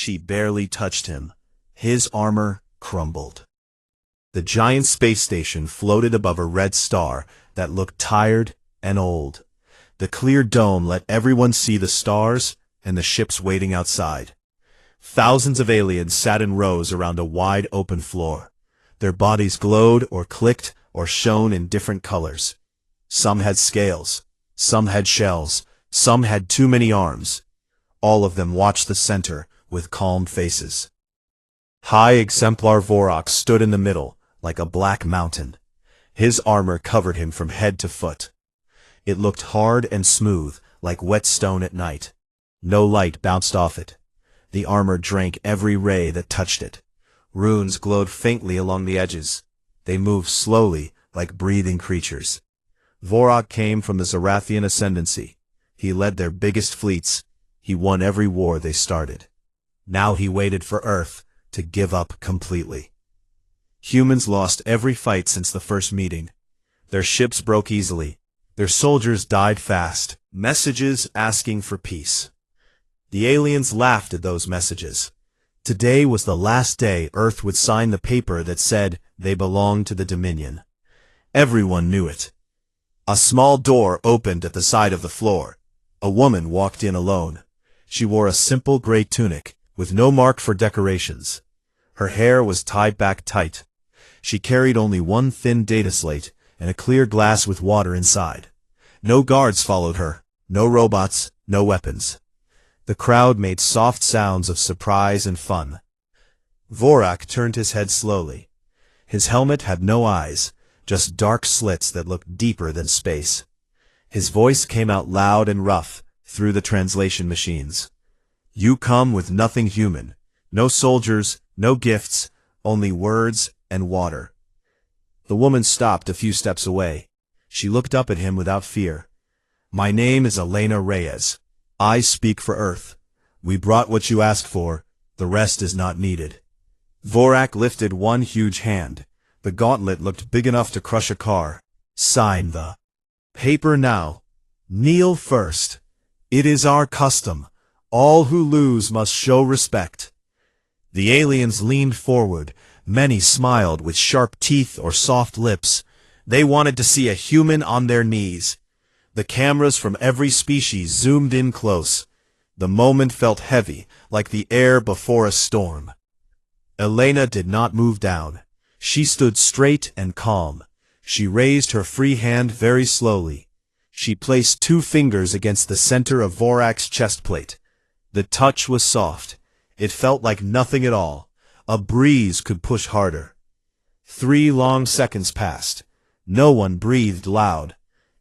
she barely touched him. His armor crumbled. The giant space station floated above a red star that looked tired and old. The clear dome let everyone see the stars and the ships waiting outside. Thousands of aliens sat in rows around a wide open floor. Their bodies glowed or clicked or shone in different colors. Some had scales, some had shells, some had too many arms. All of them watched the center with calm faces. High exemplar Vorak stood in the middle, like a black mountain. His armor covered him from head to foot. It looked hard and smooth, like wet stone at night. No light bounced off it. The armor drank every ray that touched it. Runes glowed faintly along the edges. They moved slowly, like breathing creatures. Vorak came from the Zarathian ascendancy. He led their biggest fleets. He won every war they started. Now he waited for Earth to give up completely. Humans lost every fight since the first meeting. Their ships broke easily. Their soldiers died fast, messages asking for peace. The aliens laughed at those messages. Today was the last day Earth would sign the paper that said they belonged to the Dominion. Everyone knew it. A small door opened at the side of the floor. A woman walked in alone. She wore a simple gray tunic, with no mark for decorations. Her hair was tied back tight. She carried only one thin data slate and a clear glass with water inside. No guards followed her, no robots, no weapons. The crowd made soft sounds of surprise and fun. Vorak turned his head slowly. His helmet had no eyes, just dark slits that looked deeper than space. His voice came out loud and rough through the translation machines. You come with nothing human. No soldiers, no gifts, only words and water. The woman stopped a few steps away. She looked up at him without fear. My name is Elena Reyes. I speak for Earth. We brought what you asked for. The rest is not needed. Vorak lifted one huge hand. The gauntlet looked big enough to crush a car. Sign the paper now. Kneel first. It is our custom. All who lose must show respect. The aliens leaned forward. Many smiled with sharp teeth or soft lips. They wanted to see a human on their knees. The cameras from every species zoomed in close. The moment felt heavy, like the air before a storm. Elena did not move down. She stood straight and calm. She raised her free hand very slowly. She placed 2 fingers against the center of Vorak's chest plate. The touch was soft. It felt like nothing at all. A breeze could push harder. 3 long seconds passed. No one breathed loud.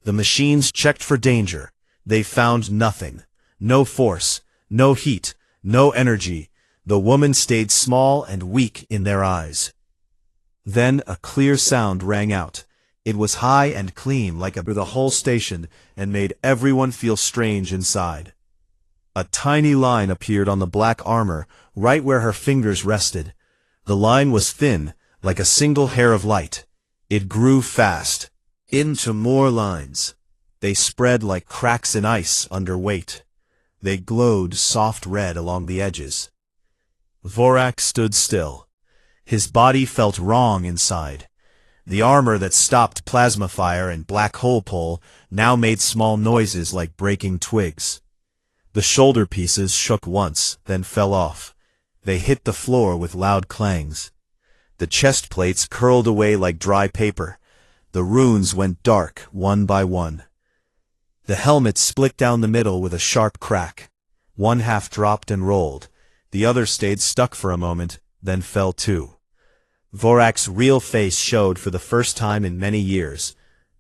The machines checked for danger. They found nothing. No force, no heat, no energy. The woman stayed small and weak in their eyes. Then a clear sound rang out. It was high and clean like the whole station and made everyone feel strange inside. A tiny line appeared on the black armor right where her fingers rested. The line was thin, like a single hair of light. It grew fast, into more lines. They spread like cracks in ice under weight. They glowed soft red along the edges. Vorak stood still. His body felt wrong inside. The armor that stopped plasma fire and black hole pull now made small noises like breaking twigs. The shoulder pieces shook once, then fell off. They hit the floor with loud clangs. The chest plates curled away like dry paper. The runes went dark, one by one. The helmet split down the middle with a sharp crack. One half dropped and rolled. The other stayed stuck for a moment, then fell too. Vorak's real face showed for the first time in many years.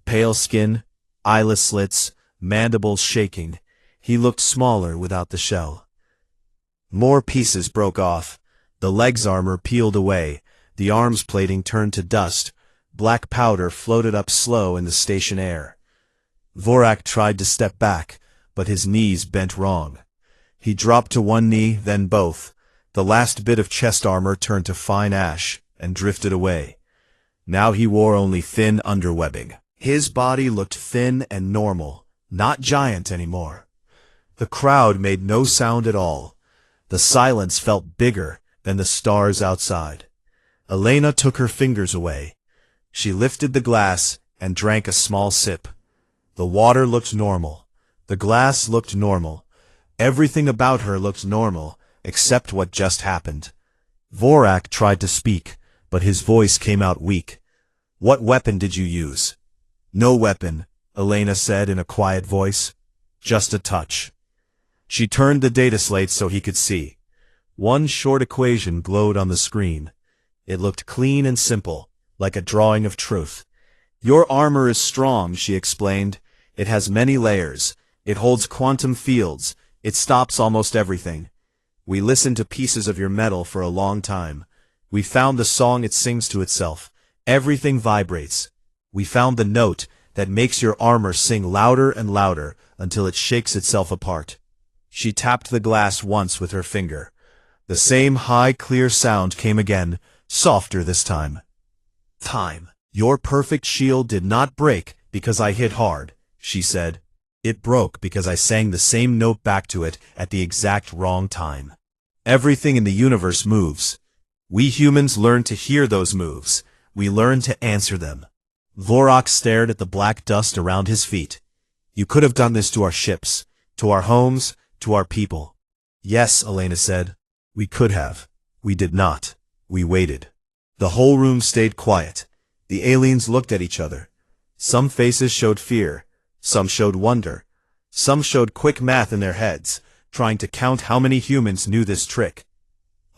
Pale skin, eyeless slits, mandibles shaking. He looked smaller without the shell. More pieces broke off. The legs armor peeled away. The arms plating turned to dust. Black powder floated up slow in the station air. Vorak tried to step back, but his knees bent wrong. He dropped to one knee, then both. The last bit of chest armor turned to fine ash and drifted away. Now he wore only thin underwebbing. His body looked thin and normal, not giant anymore. The crowd made no sound at all. The silence felt bigger than the stars outside. Elena took her fingers away. She lifted the glass and drank a small sip. The water looked normal. The glass looked normal. Everything about her looked normal, except what just happened. Vorak tried to speak, but his voice came out weak. "What weapon did you use?" "No weapon," Elena said in a quiet voice. "Just a touch." She turned the data slate so he could see. One short equation glowed on the screen. It looked clean and simple, like a drawing of truth. "Your armor is strong," she explained. "It has many layers. It holds quantum fields. It stops almost everything. We listened to pieces of your metal for a long time. We found the song it sings to itself. Everything vibrates. We found the note that makes your armor sing louder and louder until it shakes itself apart." She tapped the glass once with her finger. The same high, clear sound came again, softer this time. "Your perfect shield did not break because I hit hard," she said. "It broke because I sang the same note back to it at the exact wrong time. Everything in the universe moves. We humans learn to hear those moves. We learn to answer them." Vorak stared at the black dust around his feet. "You could have done this to our ships, to our homes, to our people." "Yes," Elena said. "We could have. We did not. We waited." The whole room stayed quiet. The aliens looked at each other. Some faces showed fear. Some showed wonder. Some showed quick math in their heads, trying to count how many humans knew this trick.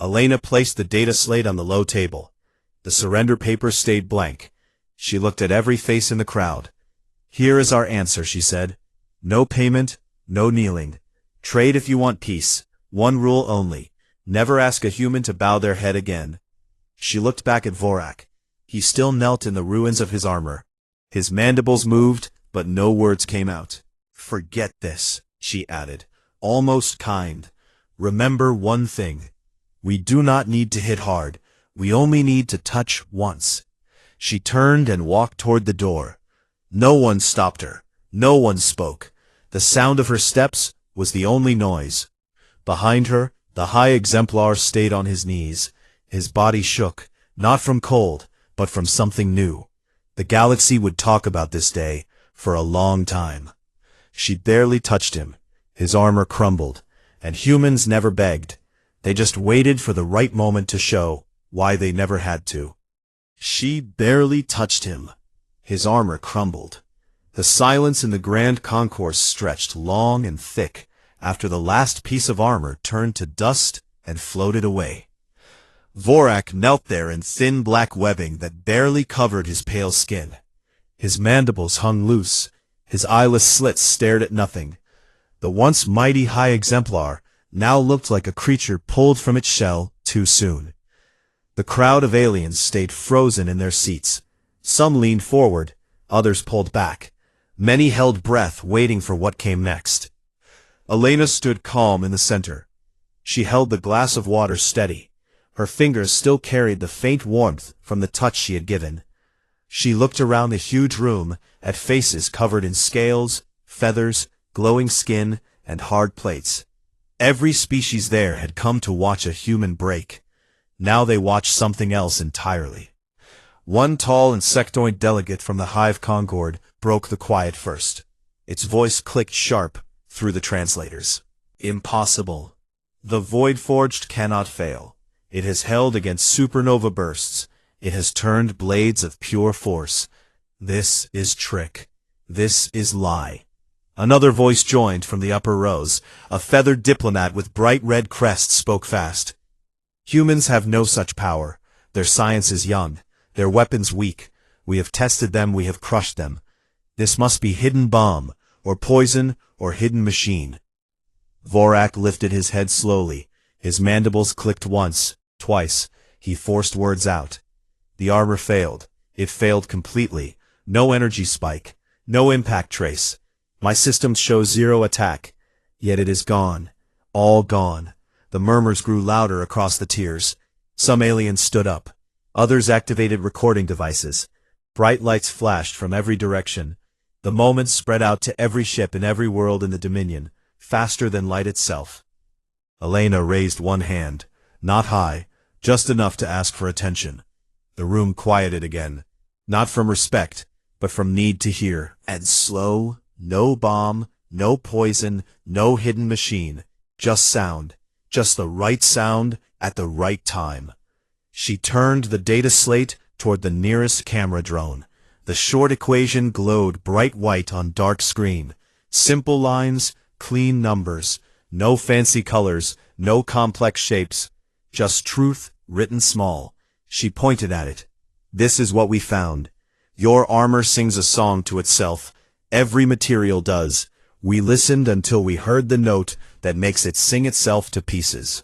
Elena placed the data slate on the low table. The surrender paper stayed blank. She looked at every face in the crowd. "Here is our answer," she said. "No payment, no kneeling. Trade if you want peace. One rule only. Never ask a human to bow their head again." She looked back at Vorak. He still knelt in the ruins of his armor. His mandibles moved, but no words came out. "Forget this," she added, almost kind. "Remember one thing. We do not need to hit hard. We only need to touch once." She turned and walked toward the door. No one stopped her. No one spoke. The sound of her steps was the only noise. Behind her, the high exemplar stayed on his knees. His body shook, not from cold, but from something new. The galaxy would talk about this day for a long time. She barely touched him. His armor crumbled, and humans never begged. They just waited for the right moment to show why they never had to. She barely touched him. His armor crumbled. The silence in the grand concourse stretched long and thick after the last piece of armor turned to dust and floated away. Vorak knelt there in thin black webbing that barely covered his pale skin. His mandibles hung loose. His eyeless slits stared at nothing. The once mighty high exemplar now looked like a creature pulled from its shell too soon. The crowd of aliens stayed frozen in their seats. Some leaned forward, others pulled back. Many held breath, waiting for what came next. Elena stood calm in the center. She held the glass of water steady. Her fingers still carried the faint warmth from the touch she had given. She looked around the huge room at faces covered in scales, feathers, glowing skin, and hard plates. Every species there had come to watch a human break. Now they watched something else entirely. One tall insectoid delegate from the Hive Concord broke the quiet first. Its voice clicked sharp through the translators. "Impossible. The Void-Forged cannot fail. It has held against supernova bursts. It has turned blades of pure force. This is trick. This is lie." Another voice joined from the upper rows. A feathered diplomat with bright red crest spoke fast. "Humans have no such power. Their science is young. Their weapons weak. We have tested them, we have crushed them. This must be hidden bomb, or poison, or hidden machine." Vorak lifted his head slowly. His mandibles clicked once, twice. He forced words out. The armor failed. It failed completely. No energy spike. No impact trace. My systems show zero attack. Yet it is gone. All gone. The murmurs grew louder across the tiers. Some aliens stood up. Others activated recording devices. Bright lights flashed from every direction. The moments spread out to every ship in every world in the Dominion, faster than light itself. Elena raised one hand, not high, just enough to ask for attention. The room quieted again, not from respect, but from need to hear. And slow, no bomb, no poison, no hidden machine, just sound, just the right sound at the right time. She turned the data slate toward the nearest camera drone. The short equation glowed bright white on dark screen. Simple lines, clean numbers, no fancy colors, no complex shapes, just truth written small. She pointed at it. This is what we found. Your armor sings a song to itself. Every material does. We listened until we heard the note that makes it sing itself to pieces.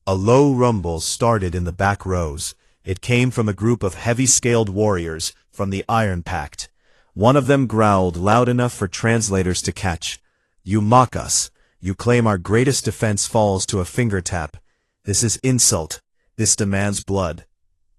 A low rumble started in the back rows. It came from a group of heavy-scaled warriors from the Iron Pact. One of them growled loud enough for translators to catch. You mock us. You claim our greatest defense falls to a finger tap. This is insult. This demands blood.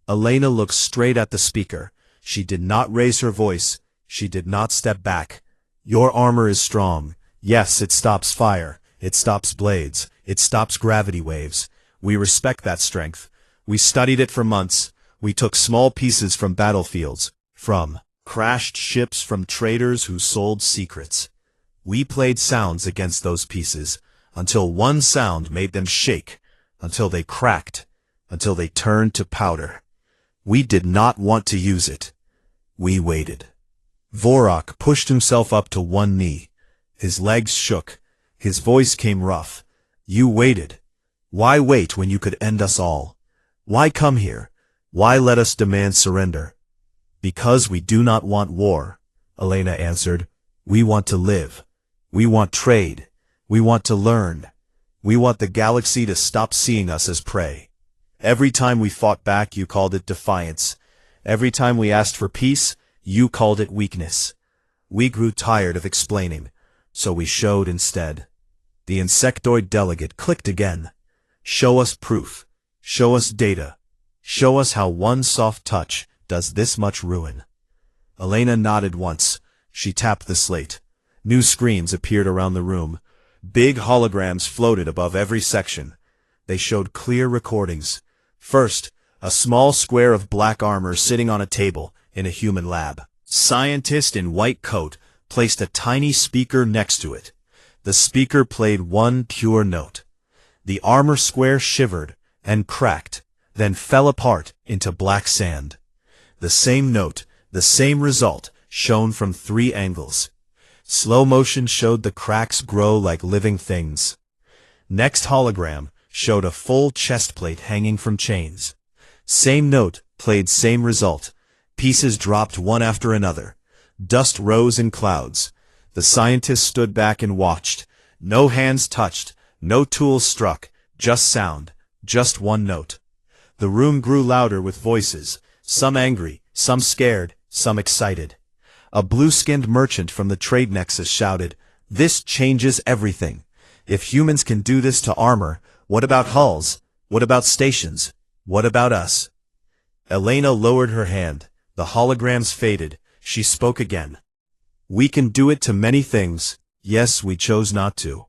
Elena looked straight at the speaker. She did not raise her voice. She did not step back. Your armor is strong. Yes, it stops fire. It stops blades. It stops gravity waves. We respect that strength. We studied it for months. We took small pieces from battlefields, from crashed ships, from traders who sold secrets. We played sounds against those pieces, until one sound made them shake, until they cracked, until they turned to powder. We did not want to use it. We waited. Vorak pushed himself up to one knee. His legs shook. His voice came rough. You waited. Why wait when you could end us all? Why come here? Why let us demand surrender? Because we do not want war, Elena answered. We want to live. We want trade. We want to learn. We want the galaxy to stop seeing us as prey. Every time we fought back, you called it defiance. Every time we asked for peace, you called it weakness. We grew tired of explaining, so we showed instead. The insectoid delegate clicked again. Show us proof. Show us data. Show us how one soft touch does this much ruin. Elena nodded once. She tapped the slate. New screens appeared around the room. Big holograms floated above every section. They showed clear recordings. First, a small square of black armor sitting on a table in a human lab. Scientist in white coat placed a tiny speaker next to it. The speaker played one pure note. The armor square shivered and cracked, then fell apart into black sand. The same note, the same result, shown from 3 angles. Slow motion showed the cracks grow like living things. Next hologram showed a full chest plate hanging from chains. Same note, played same result. Pieces dropped one after another. Dust rose in clouds. The scientist stood back and watched. No hands touched, no tools struck, just sound, just one note. The room grew louder with voices, some angry, some scared, some excited. A blue-skinned merchant from the trade nexus shouted, "This changes everything. If humans can do this to armor, what about hulls? What about stations? What about us?" Elena lowered her hand. The holograms faded. She spoke again. "We can do it to many things. Yes, we chose not to.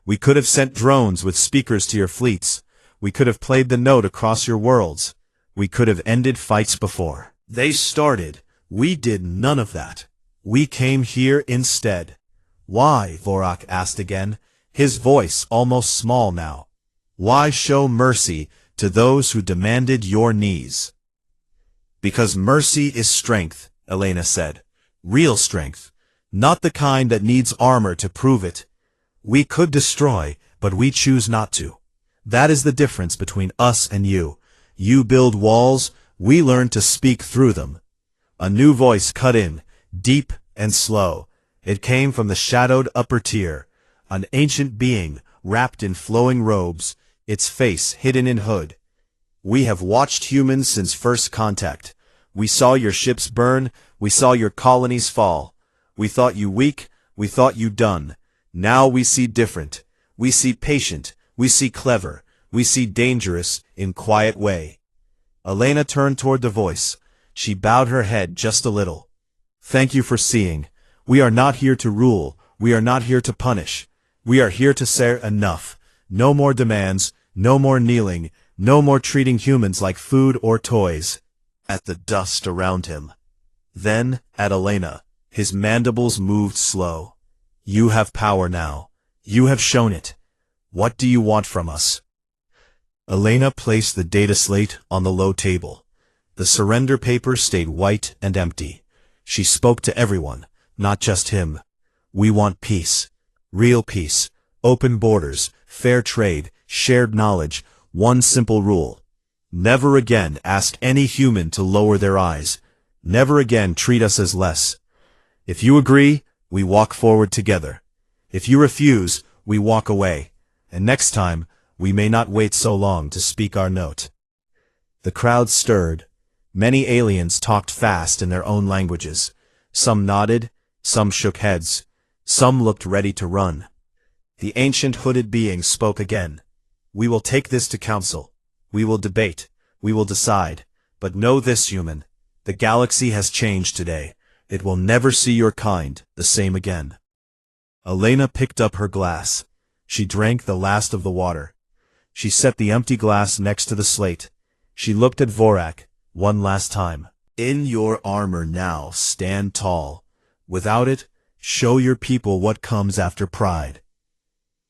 We could have sent drones with speakers to your fleets. We could have played the note across your worlds. We could have ended fights before they started. We did none of that. We came here instead." "Why?" Vorak asked again, his voice almost small now. "Why show mercy to those who demanded your knees?" "Because mercy is strength," Elena said. "Real strength. Not the kind that needs armor to prove it. We could destroy, but we choose not to. That is the difference between us and you. You build walls, we learn to speak through them." A new voice cut in, deep and slow. It came from the shadowed upper tier, an ancient being wrapped in flowing robes, its face hidden in hood. "We have watched humans since first contact. We saw your ships burn, we saw your colonies fall. We thought you weak, we thought you done. Now we see different. We see patient, we see clever, we see dangerous in quiet way." Elena turned toward the voice. She bowed her head just a little. "Thank you for seeing. We are not here to rule. We are not here to punish. We are here to say enough. No more demands, no more kneeling, no more treating humans like food or toys. At the dust around him. Then, at Elena, his mandibles moved slow. You have power now. You have shown it. What do you want from us? Elena placed the data slate on the low table. The surrender paper stayed white and empty. She spoke to everyone, not just him. We want peace. Real peace. Open borders, fair trade, shared knowledge, one simple rule. Never again ask any human to lower their eyes. Never again treat us as less. If you agree, we walk forward together. If you refuse, we walk away. And next time, we may not wait so long to speak our note. The crowd stirred. Many aliens talked fast in their own languages. Some nodded, some shook heads, some looked ready to run. The ancient hooded being spoke again. We will take this to council. We will debate. We will decide. But know this, human. The galaxy has changed today. It will never see your kind the same again. Elena picked up her glass. She drank the last of the water. She set the empty glass next to the slate. She looked at Vorak one last time. In your armor now, stand tall. Without it, show your people what comes after pride.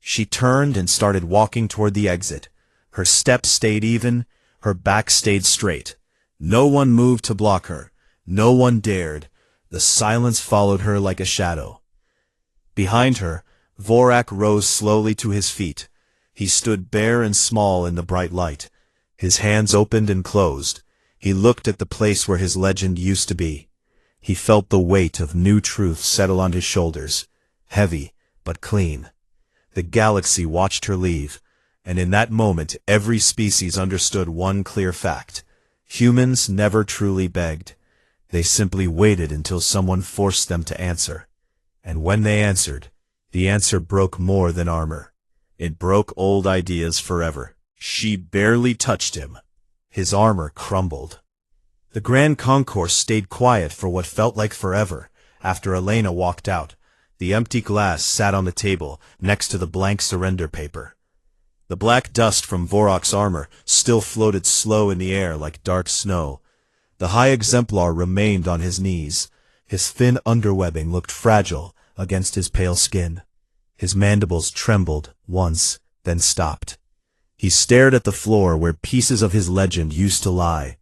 She turned and started walking toward the exit. Her steps stayed even, her back stayed straight. No one moved to block her. No one dared. The silence followed her like a shadow. Behind her, Vorak rose slowly to his feet. He stood bare and small in the bright light. His hands opened and closed. He looked at the place where his legend used to be. He felt the weight of new truth settle on his shoulders, heavy but clean. The galaxy watched her leave, and in that moment every species understood one clear fact. Humans never truly begged. They simply waited until someone forced them to answer. And when they answered, the answer broke more than armor. It broke old ideas forever. She barely touched him. His armor crumbled. The Grand Concourse stayed quiet for what felt like forever. After Elena walked out, the empty glass sat on the table next to the blank surrender paper. The black dust from Vorak's armor still floated slow in the air like dark snow. The high exemplar remained on his knees. His thin underwebbing looked fragile against his pale skin. His mandibles trembled once, then stopped. He stared at the floor where pieces of his legend used to lie.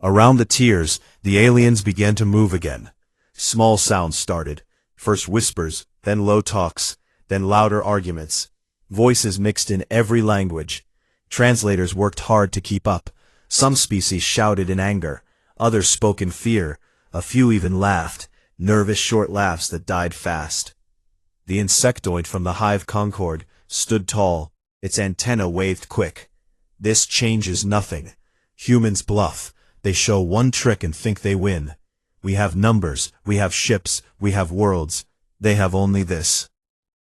Around the tiers, the aliens began to move again. Small sounds started. First whispers, then low talks, then louder arguments. Voices mixed in every language. Translators worked hard to keep up. Some species shouted in anger. Others spoke in fear. A few even laughed, nervous short laughs that died fast. The insectoid from the hive Concord stood tall. Its antenna waved quick. This changes nothing. Humans bluff. They show one trick and think they win. We have numbers, we have ships, we have worlds. They have only this.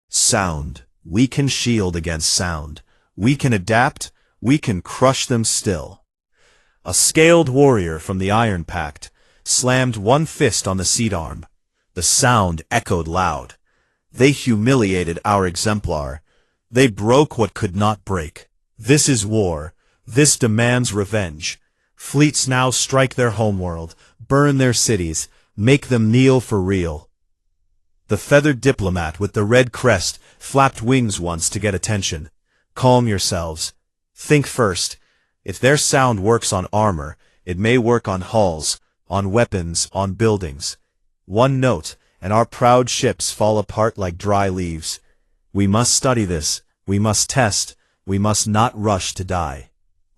Sound. We can shield against sound. We can adapt. We can crush them still. A scaled warrior from the Iron Pact slammed one fist on the seat arm. The sound echoed loud. They humiliated our exemplar. They broke what could not break. This is war. This demands revenge. Fleets now strike their homeworld, burn their cities, make them kneel for real. The feathered diplomat with the red crest flapped wings once to get attention. Calm yourselves. Think first. If their sound works on armor, it may work on hulls, on weapons, on buildings. One note, and our proud ships fall apart like dry leaves. We must study this. We must test. We must not rush to die.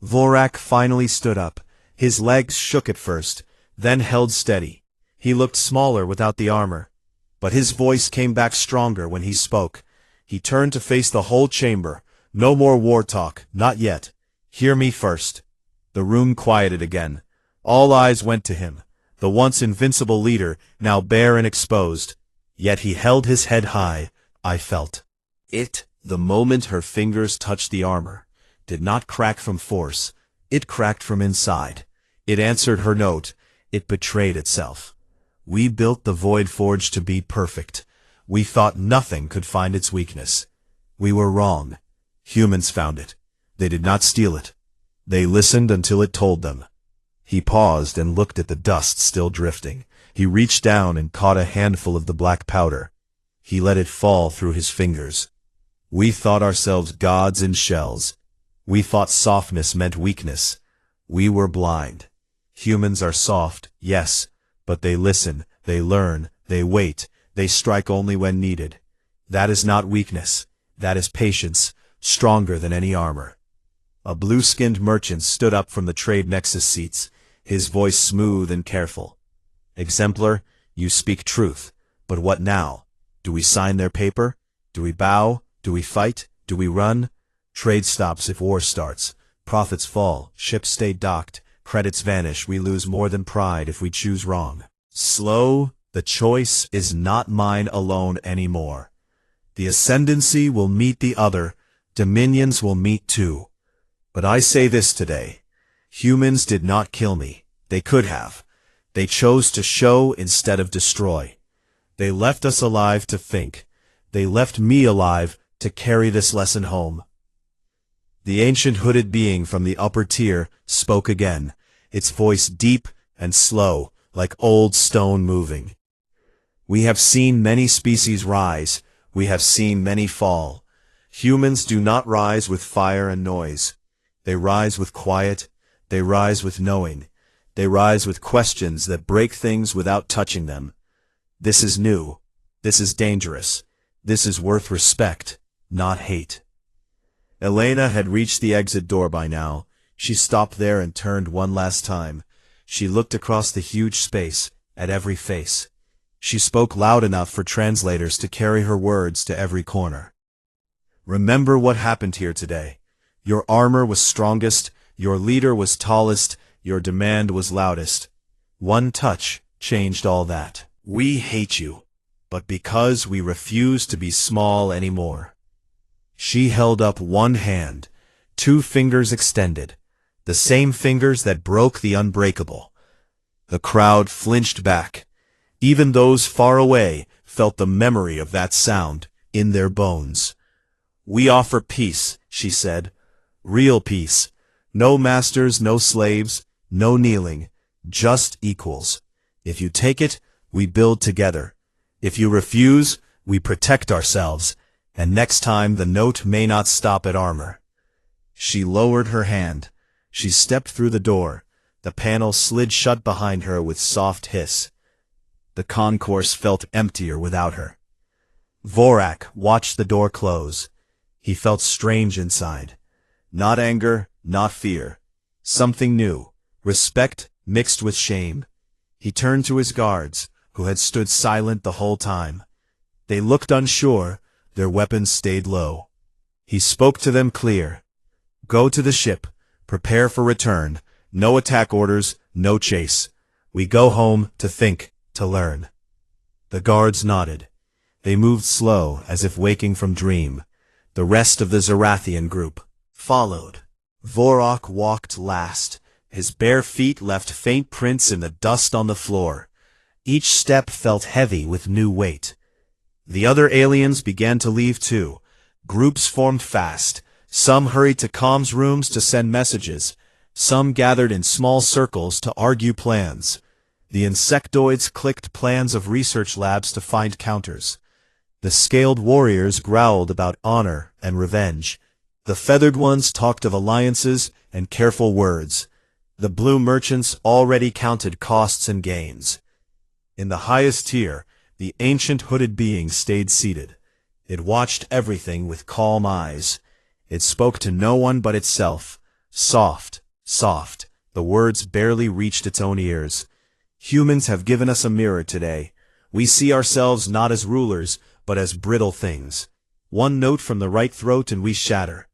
Vorak finally stood up. His legs shook at first, then held steady. He looked smaller without the armor. But his voice came back stronger when he spoke. He turned to face the whole chamber. No more war talk, not yet. Hear me first. The room quieted again. All eyes went to him. The once invincible leader, now bare and exposed. Yet he held his head high, I felt. It, the moment her fingers touched the armor, did not crack from force. It cracked from inside. It answered her note. It betrayed itself. We built the Void Forge to be perfect. We thought nothing could find its weakness. We were wrong. Humans found it. They did not steal it. They listened until it told them. He paused and looked at the dust still drifting. He reached down and caught a handful of the black powder. He let it fall through his fingers. We thought ourselves gods in shells. We thought softness meant weakness. We were blind. Humans are soft, yes, but they listen, they learn, they wait, they strike only when needed. That is not weakness. That is patience, stronger than any armor. A blue-skinned merchant stood up from the trade nexus seats, his voice smooth and careful. Exemplar, you speak truth, but what now? Do we sign their paper? Do we bow? Do we fight? Do we run? Trade stops if war starts. Profits fall, ships stay docked, credits vanish, we lose more than pride if we choose wrong. Slow, the choice is not mine alone anymore. The ascendancy will meet the other, dominions will meet too. But I say this today. Humans did not kill me. They could have. They chose to show instead of destroy. They left us alive to think. They left me alive to carry this lesson home. The ancient hooded being from the upper tier spoke again, its voice deep and slow, like old stone moving. We have seen many species rise. We have seen many fall. Humans do not rise with fire and noise. They rise with quiet. They rise with knowing. They rise with questions that break things without touching them. This is new. This is dangerous. This is worth respect, not hate. Elena had reached the exit door by now. She stopped there and turned one last time. She looked across the huge space, at every face. She spoke loud enough for translators to carry her words to every corner. Remember what happened here today. Your armor was strongest, your leader was tallest, your demand was loudest. One touch changed all that. We hate you, but because we refuse to be small anymore. She held up one hand, 2 fingers extended, the same fingers that broke the unbreakable. The crowd flinched back. Even those far away felt the memory of that sound in their bones. We offer peace, she said. Real peace. No masters, no slaves, no kneeling, just equals. If you take it, we build together. If you refuse, we protect ourselves. And next time the note may not stop at armor. She lowered her hand. She stepped through the door. The panel slid shut behind her with soft hiss. The concourse felt emptier without her. Vorak watched the door close. He felt strange inside. Not anger, not fear. Something new. Respect mixed with shame. He turned to his guards, who had stood silent the whole time. They looked unsure. Their weapons stayed low. He spoke to them clear. Go to the ship. Prepare for return. No attack orders, no chase. We go home to think, to learn. The guards nodded. They moved slow, as if waking from dream. The rest of the Zarathian group followed. Vorak walked last. His bare feet left faint prints in the dust on the floor. Each step felt heavy with new weight. The other aliens began to leave too. Groups formed fast. Some hurried to comms rooms to send messages. Some gathered in small circles to argue plans. The insectoids clicked plans of research labs to find counters. The scaled warriors growled about honor and revenge. The feathered ones talked of alliances and careful words. The blue merchants already counted costs and gains. In the highest tier, the ancient hooded being stayed seated. It watched everything with calm eyes. It spoke to no one but itself. Soft, soft. The words barely reached its own ears. Humans have given us a mirror today. We see ourselves not as rulers, but as brittle things. One note from the right throat and we shatter.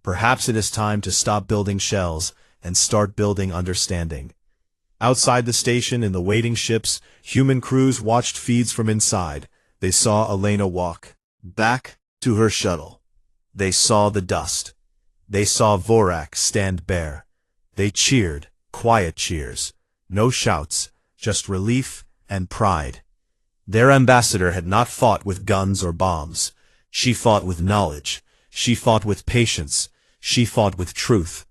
Perhaps it is time to stop building shells and start building understanding. Outside the station in the waiting ships, human crews watched feeds from inside. They saw Elena walk back to her shuttle. They saw the dust. They saw Vorak stand bare. They cheered, quiet cheers. No shouts, just relief and pride. Their ambassador had not fought with guns or bombs. She fought with knowledge. She fought with patience. She fought with truth.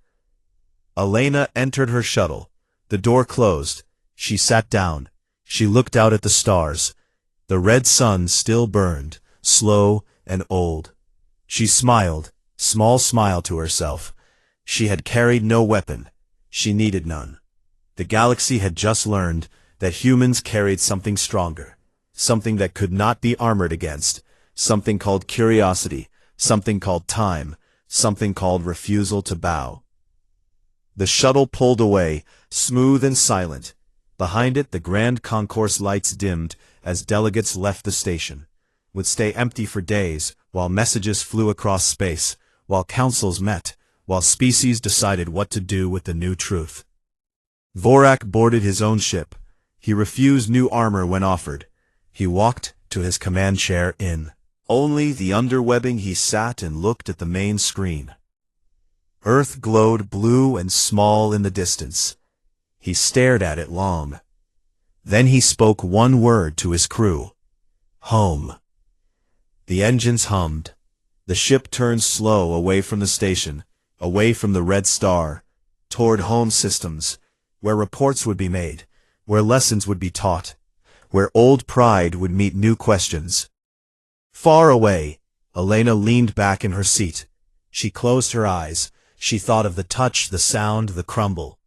Elena entered her shuttle. The door closed. She sat down. She looked out at the stars. The red sun still burned, slow and old. She smiled, small smile to herself. She had carried no weapon. She needed none. The galaxy had just learned that humans carried something stronger, something that could not be armored against, something called curiosity, something called time, something called refusal to bow. The shuttle pulled away, smooth and silent. Behind it, the grand concourse lights dimmed as delegates left the station, would stay empty for days while messages flew across space, while councils met, while species decided what to do with the new truth. Vorak boarded his own ship. He refused new armor when offered. He walked to his command chair in only the underwebbing. He sat and looked at the main screen. Earth glowed blue and small in the distance. He stared at it long. Then he spoke one word to his crew. Home. The engines hummed. The ship turned slow away from the station, away from the red star, toward home systems, where reports would be made, where lessons would be taught, where old pride would meet new questions. Far away, Elena leaned back in her seat. She closed her eyes. She thought of the touch, the sound, the crumble.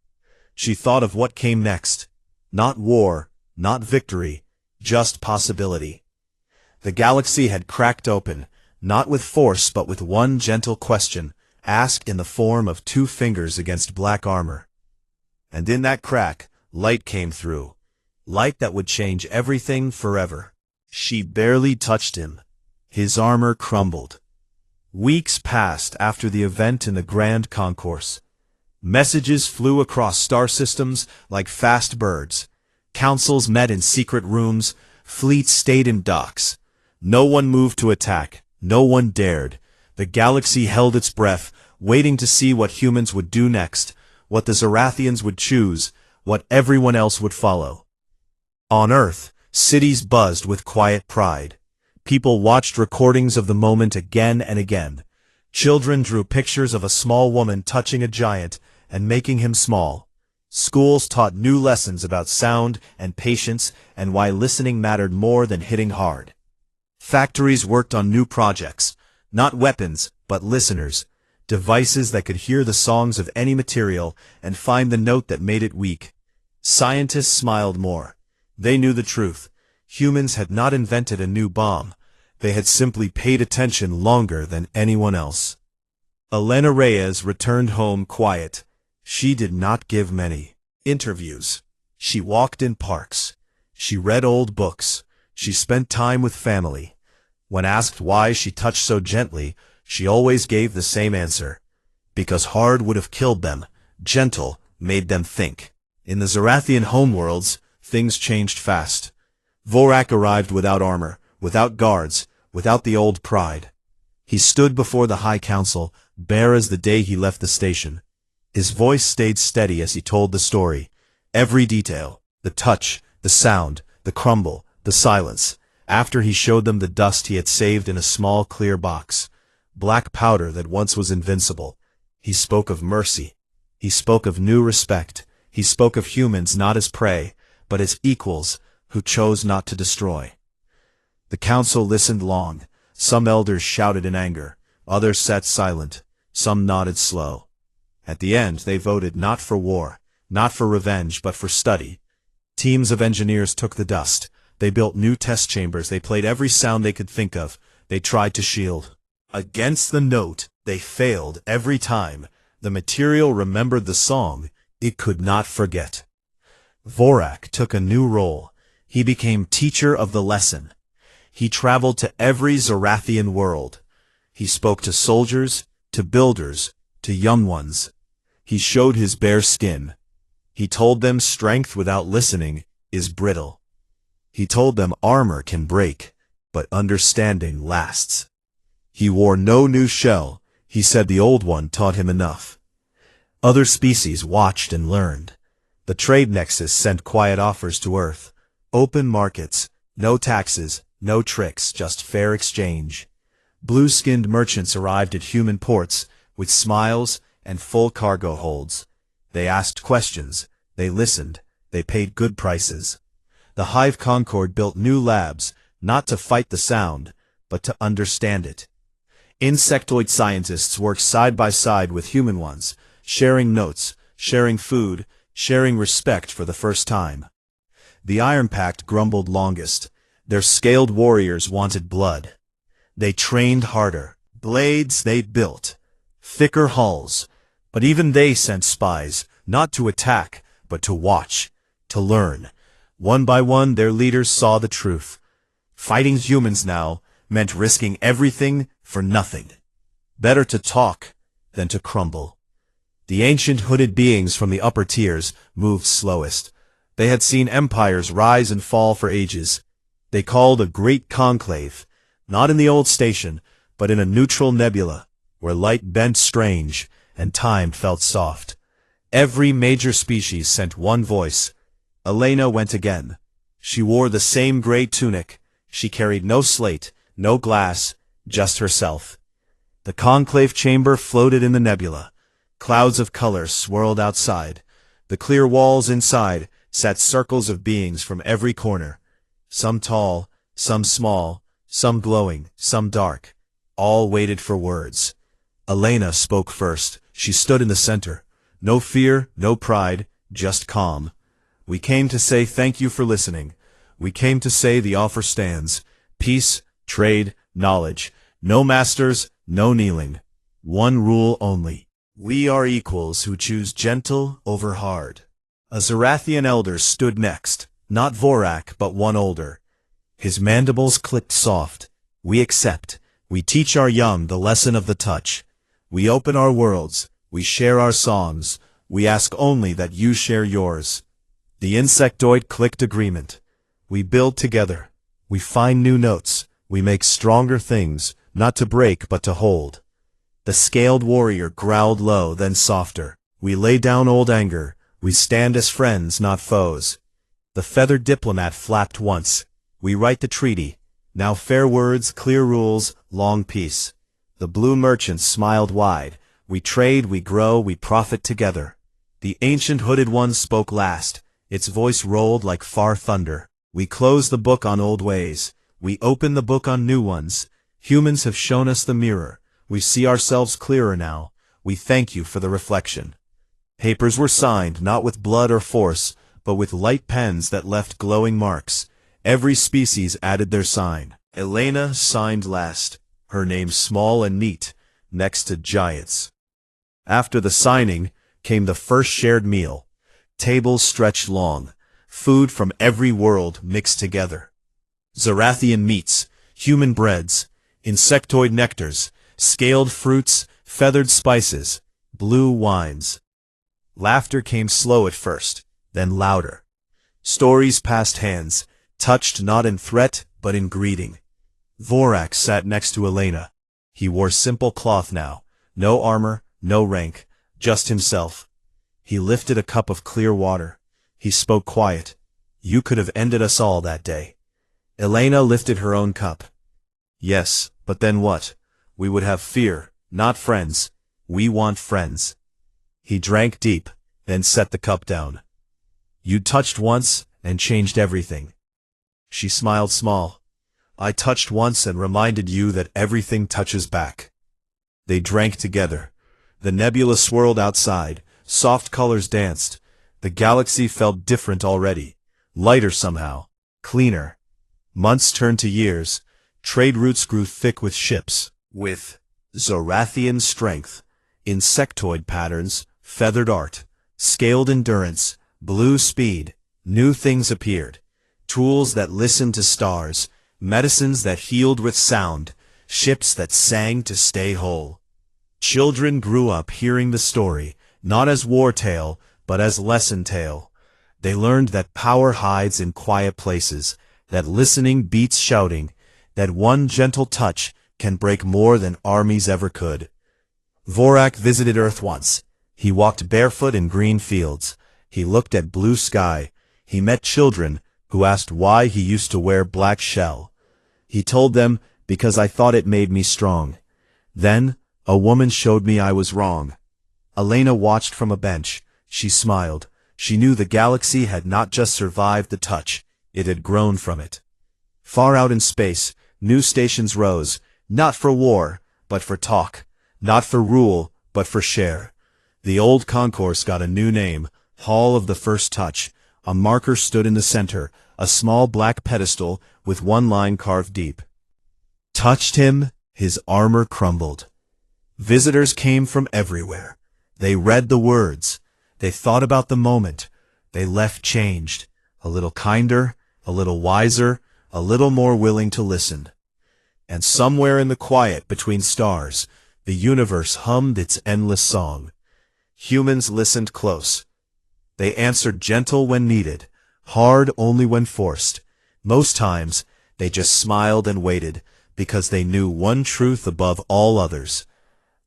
She thought of what came next. Not war, not victory, just possibility. The galaxy had cracked open, not with force but with one gentle question, asked in the form of two fingers against black armor. And in that crack, light came through. Light that would change everything forever. She barely touched him. His armor crumbled. Weeks passed after the event in the Grand Concourse. Messages flew across star systems like fast birds. Councils met in secret rooms. Fleets stayed in docks. No one moved to attack. No one dared. The galaxy held its breath, waiting to see what humans would do next, what the Zorathians would choose, what everyone else would follow. On Earth, cities buzzed with quiet pride. People watched recordings of the moment again and again. Children drew pictures of a small woman touching a giant and making him small. Schools taught new lessons about sound and patience and why listening mattered more than hitting hard. Factories worked on new projects, not weapons, but listeners, devices that could hear the songs of any material and find the note that made it weak. Scientists smiled more. They knew the truth. Humans had not invented a new bomb. They had simply paid attention longer than anyone else. Elena Reyes returned home quiet. She did not give many interviews. She walked in parks. She read old books. She spent time with family. When asked why she touched so gently, she always gave the same answer. Because hard would have killed them, gentle made them think. In the Zorathian homeworlds, things changed fast. Vorak arrived without armor, without guards, without the old pride. He stood before the High Council, bare as the day he left the station. His voice stayed steady as he told the story. Every detail, the touch, the sound, the crumble, the silence. After he showed them the dust he had saved in a small clear box, black powder that once was invincible, he spoke of mercy. He spoke of new respect. He spoke of humans not as prey, but as equals who chose not to destroy. The council listened long. Some elders shouted in anger. Others sat silent. Some nodded slow. At the end, they voted not for war, not for revenge, but for study. Teams of engineers took the dust. They built new test chambers. They played every sound they could think of. They tried to shield. Against the note, they failed every time. The material remembered the song. It could not forget. Vorak took a new role. He became teacher of the lesson. He traveled to every Zorathian world. He spoke to soldiers, to builders, to young ones. He showed his bare skin. He told them strength without listening is brittle. He told them armor can break, but understanding lasts. He wore no new shell. He said the old one taught him enough. Other species watched and learned. The trade nexus sent quiet offers to Earth. Open markets, no taxes, no tricks, just fair exchange. Blue-skinned merchants arrived at human ports with smiles and full cargo holds. They asked questions, they listened, they paid good prices. The Hive Concord built new labs, not to fight the sound, but to understand it. Insectoid scientists worked side by side with human ones, sharing notes, sharing food, sharing respect for the first time. The Iron Pact grumbled longest. Their scaled warriors wanted blood. They trained harder. Blades they built. Thicker hulls. But even they sent spies, not to attack, but to watch, to learn. One by one their leaders saw the truth. Fighting humans now meant risking everything for nothing. Better to talk than to crumble. The ancient hooded beings from the upper tiers moved slowest. They had seen empires rise and fall for ages. They called a great conclave, not in the old station, but in a neutral nebula, where light bent strange and time felt soft. Every major species sent one voice. Elena went again. She wore the same gray tunic. She carried no slate, no glass, just herself. The conclave chamber floated in the nebula. Clouds of color swirled outside. The clear walls inside sat circles of beings from every corner. Some tall, some small, some glowing, some dark. All waited for words. Elena spoke first. She stood in the center. No fear, no pride, just calm. We came to say thank you for listening. We came to say the offer stands. Peace, trade, knowledge. No masters, no kneeling. One rule only. We are equals who choose gentle over hard. A Zarathian elder stood next, not Vorak but one older. His mandibles clicked soft. We accept. We teach our young the lesson of the touch. We open our worlds. We share our songs. We ask only that you share yours. The insectoid clicked agreement. We build together. We find new notes. We make stronger things, not to break but to hold. The scaled warrior growled low, then softer. We lay down old anger. We stand as friends, not foes. The feathered diplomat flapped once. We write the treaty. Now fair words, clear rules, long peace. The blue merchant smiled wide. We trade, we grow, we profit together. The ancient hooded one spoke last. Its voice rolled like far thunder. We close the book on old ways. We open the book on new ones. Humans have shown us the mirror. We see ourselves clearer now. We thank you for the reflection. Papers were signed, not with blood or force, but with light pens that left glowing marks. Every species added their sign. Elena signed last, her name small and neat, next to giants. After the signing came the first shared meal. Tables stretched long, food from every world mixed together. Zarathian meats, human breads, insectoid nectars, scaled fruits, feathered spices, blue wines. Laughter came slow at first, then louder. Stories passed hands, touched not in threat but in greeting. Vorak sat next to Elena. He wore simple cloth now, no armor, no rank, just himself. He lifted a cup of clear water. He spoke quiet. You could have ended us all that day. Elena lifted her own cup. Yes, but then what? We would have fear, not friends. We want friends. He drank deep, then set the cup down. You touched once and changed everything. She smiled small. I touched once and reminded you that everything touches back. They drank together. The nebula swirled outside. Soft colors danced. The galaxy felt different already. Lighter somehow. Cleaner. Months turned to years. Trade routes grew thick with ships. With Zarathian strength. Insectoid patterns. Feathered art. Scaled endurance. Blue speed. New things appeared. Tools that listened to stars. Medicines that healed with sound. Ships that sang to stay whole. Children grew up hearing the story, not as war tale, but as lesson tale. They learned that power hides in quiet places, that listening beats shouting, that one gentle touch can break more than armies ever could. Vorak visited Earth once. He walked barefoot in green fields. He looked at blue sky. He met children who asked why he used to wear black shell. He told them, because I thought it made me strong. Then, a woman showed me I was wrong. Elena watched from a bench. She smiled. She knew the galaxy had not just survived the touch, it had grown from it. Far out in space, new stations rose, not for war, but for talk, not for rule, but for share. The old concourse got a new name, Hall of the First Touch. A marker stood in the center, a small black pedestal with one line carved deep. Touched him, his armor crumbled. Visitors came from everywhere. They read the words. They thought about the moment. They left changed, a little kinder, a little wiser, a little more willing to listen. And somewhere in the quiet between stars, the universe hummed its endless song. Humans listened close. They answered gentle when needed, hard only when forced. Most times, they just smiled and waited, because they knew one truth above all others.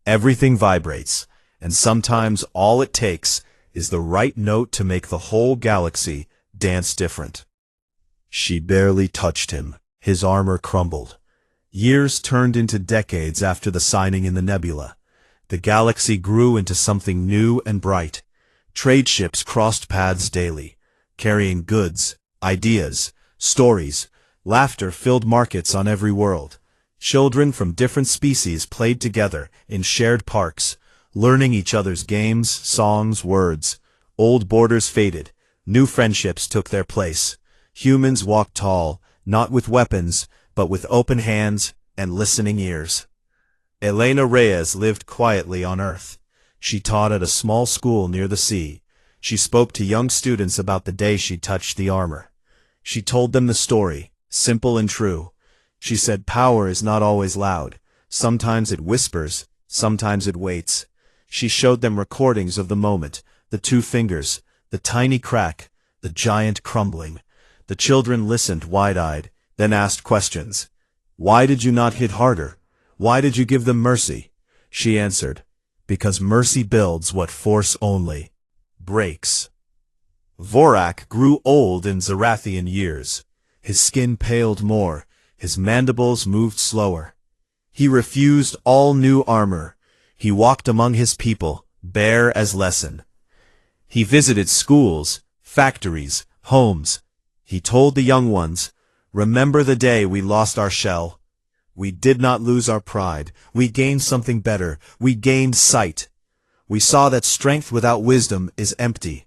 Everything vibrates, and sometimes all it takes is the right note to make the whole galaxy dance different. She barely touched him. His armor crumbled. Years turned into decades after the signing in the nebula. The galaxy grew into something new and bright. Trade ships crossed paths daily, carrying goods, ideas, stories. Laughter filled markets on every world. Children from different species played together in shared parks, learning each other's games, songs, words. Old borders faded. New friendships took their place. Humans walked tall, not with weapons, but with open hands and listening ears. Elena Reyes lived quietly on Earth. She taught at a small school near the sea. She spoke to young students about the day she touched the armor. She told them the story, simple and true. She said power is not always loud. Sometimes it whispers, sometimes it waits. She showed them recordings of the moment, the two fingers, the tiny crack, the giant crumbling. The children listened wide-eyed, then asked questions. Why did you not hit harder? Why did you give them mercy? She answered, because mercy builds what force only breaks. Vorak grew old in Zarathian years. His skin paled more, his mandibles moved slower. He refused all new armor. He walked among his people, bare as lesson. He visited schools, factories, homes. He told the young ones, remember the day we lost our shell. We did not lose our pride. We gained something better. We gained sight. We saw that strength without wisdom is empty.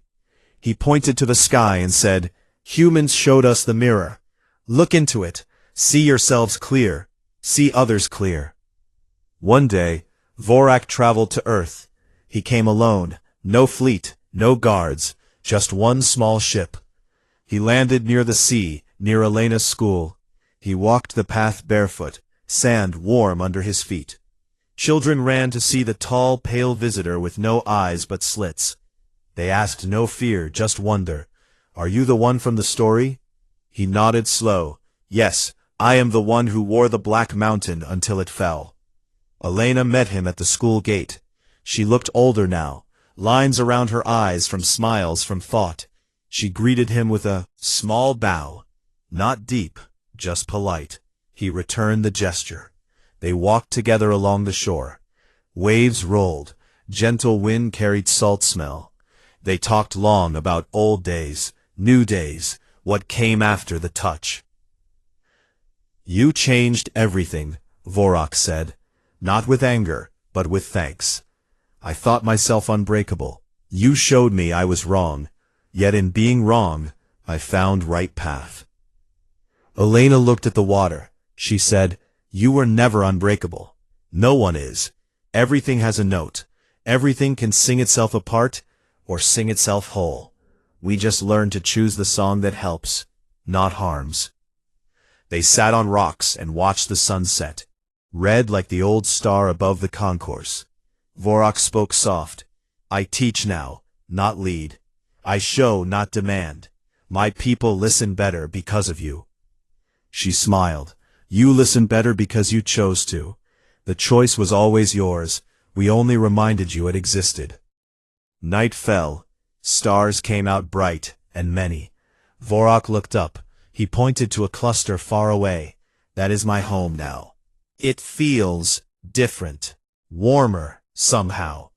He pointed to the sky and said, humans showed us the mirror. Look into it. See yourselves clear. See others clear. One day, Vorak traveled to Earth. He came alone. No fleet, no guards, just one small ship. He landed near the sea, near Elena's school. He walked the path barefoot, sand warm under his feet. Children ran to see the tall, pale visitor with no eyes but slits. They asked no fear, just wonder. Are you the one from the story? He nodded slow. Yes, I am the one who wore the black mountain until it fell. Elena met him at the school gate. She looked older now, lines around her eyes from smiles from thought. She greeted him with a small bow, not deep, just polite. He returned the gesture. They walked together along the shore. Waves rolled. Gentle wind carried salt smell. They talked long about old days, new days, what came after the touch. You changed everything, Vorak said, not with anger, but with thanks. I thought myself unbreakable. You showed me I was wrong, yet in being wrong, I found right path. Elena looked at the water. She said, you were never unbreakable. No one is. Everything has a note. Everything can sing itself apart or sing itself whole. We just learn to choose the song that helps, not harms. They sat on rocks and watched the sun set, red like the old star above the concourse. Vorak spoke soft. I teach now, not lead. I show, not demand. My people listen better because of you. She smiled. You listen better because you chose to. The choice was always yours. We only reminded you it existed. Night fell. Stars came out bright and many. Vorak looked up. He pointed to a cluster far away. That is my home now. It feels different, warmer, somehow,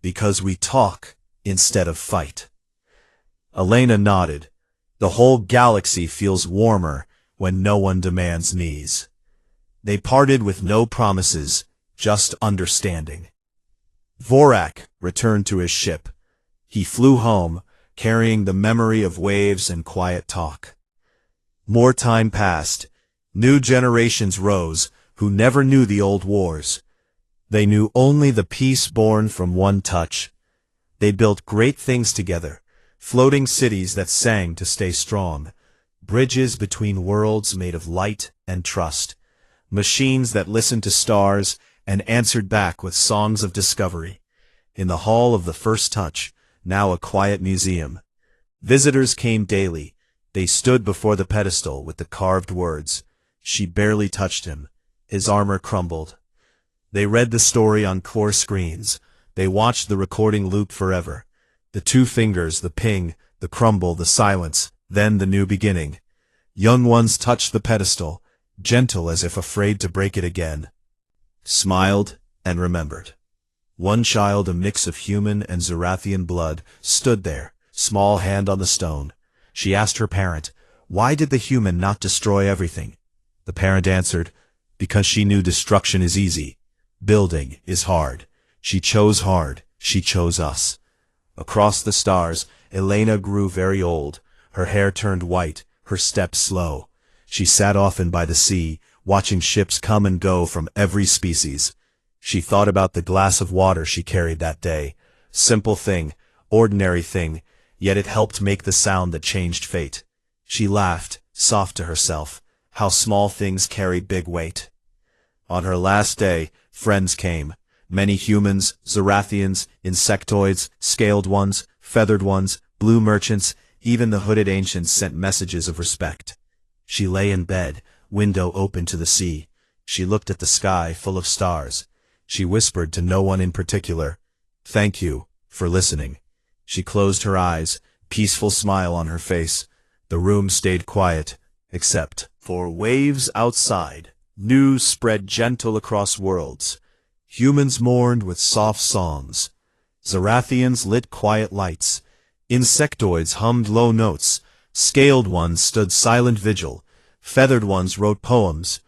because we talk instead of fight. Elena nodded. The whole galaxy feels warmer when no one demands knees. They parted with no promises, just understanding. Vorak returned to his ship. He flew home, carrying the memory of waves and quiet talk. More time passed. New generations rose, who never knew the old wars. They knew only the peace born from one touch. They built great things together, floating cities that sang to stay strong, bridges between worlds made of light and trust, machines that listened to stars and answered back with songs of discovery. In the hall of the first touch, now a quiet museum, visitors came daily. They stood before the pedestal with the carved words. She barely touched him. His armor crumbled. They read the story on core screens. They watched the recording loop forever. The two fingers, the ping, the crumble, the silence, then the new beginning. Young ones touched the pedestal, gentle as if afraid to break it again. Smiled and remembered. One child, a mix of human and Zerathian blood, stood there, small hand on the stone. She asked her parent, "Why did the human not destroy everything?" The parent answered, "Because she knew destruction is easy. Building is hard. She chose hard. She chose us." Across the stars, Elena grew very old. Her hair turned white, her steps slow. She sat often by the sea, watching ships come and go from every species. She thought about the glass of water she carried that day. Simple thing, ordinary thing, yet it helped make the sound that changed fate. She laughed, soft to herself. How small things carry big weight. On her last day, friends came. Many humans, Zerathians, insectoids, scaled ones, feathered ones, blue merchants, even the hooded ancients sent messages of respect. She lay in bed, window open to the sea. She looked at the sky full of stars. She whispered to no one in particular, "Thank you for listening." She closed her eyes, peaceful smile on her face. The room stayed quiet, except for waves outside. News spread gentle across worlds. Humans mourned with soft songs. Zerathians lit quiet lights. Insectoids hummed low notes. Scaled ones stood silent vigil. Feathered ones wrote poems.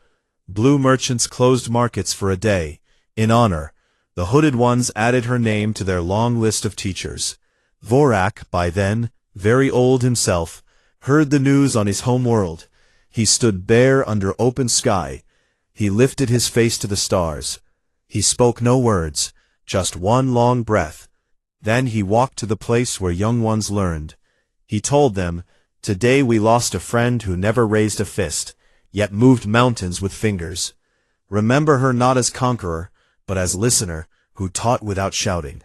Blue merchants closed markets for a day. In honor, the hooded ones added her name to their long list of teachers. Vorak, by then, very old himself, heard the news on his home world. He stood bare under open sky. He lifted his face to the stars. He spoke no words, just one long breath. Then he walked to the place where young ones learned. He told them, "Today we lost a friend who never raised a fist, yet moved mountains with fingers. Remember her not as conqueror, but as listener who taught without shouting."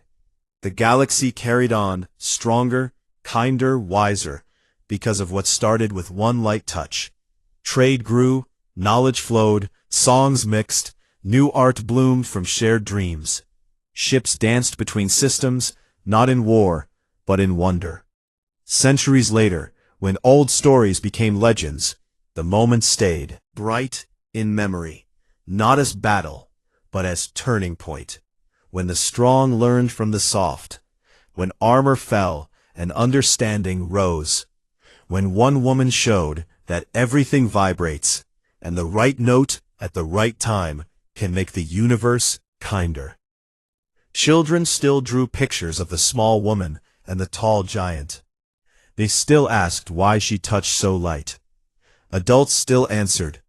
The galaxy carried on, stronger, kinder, wiser, because of what started with one light touch. Trade grew, knowledge flowed, songs mixed, new art bloomed from shared dreams. Ships danced between systems, not in war, but in wonder. Centuries later, when old stories became legends, the moment stayed, bright in memory, not as battle, but as turning point. When the strong learned from the soft, when armor fell and understanding rose, when one woman showed that everything vibrates, and the right note at the right time can make the universe kinder. Children still drew pictures of the small woman and the tall giant. They still asked why she touched so light. Adults still answered,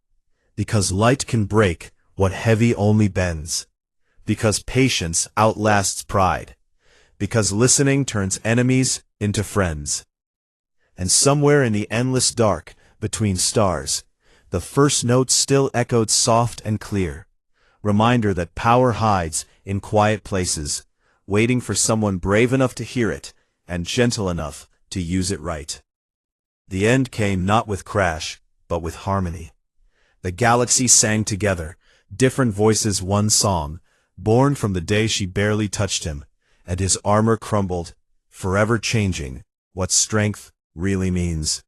because light can break what heavy only bends. Because patience outlasts pride. Because listening turns enemies into friends. And somewhere in the endless dark, between stars, the first note still echoed soft and clear. Reminder that power hides in quiet places, waiting for someone brave enough to hear it, and gentle enough to use it right. The end came not with crash, but with harmony. The galaxy sang together, different voices one song, born from the day she barely touched him, and his armor crumbled, forever changing what strength really means.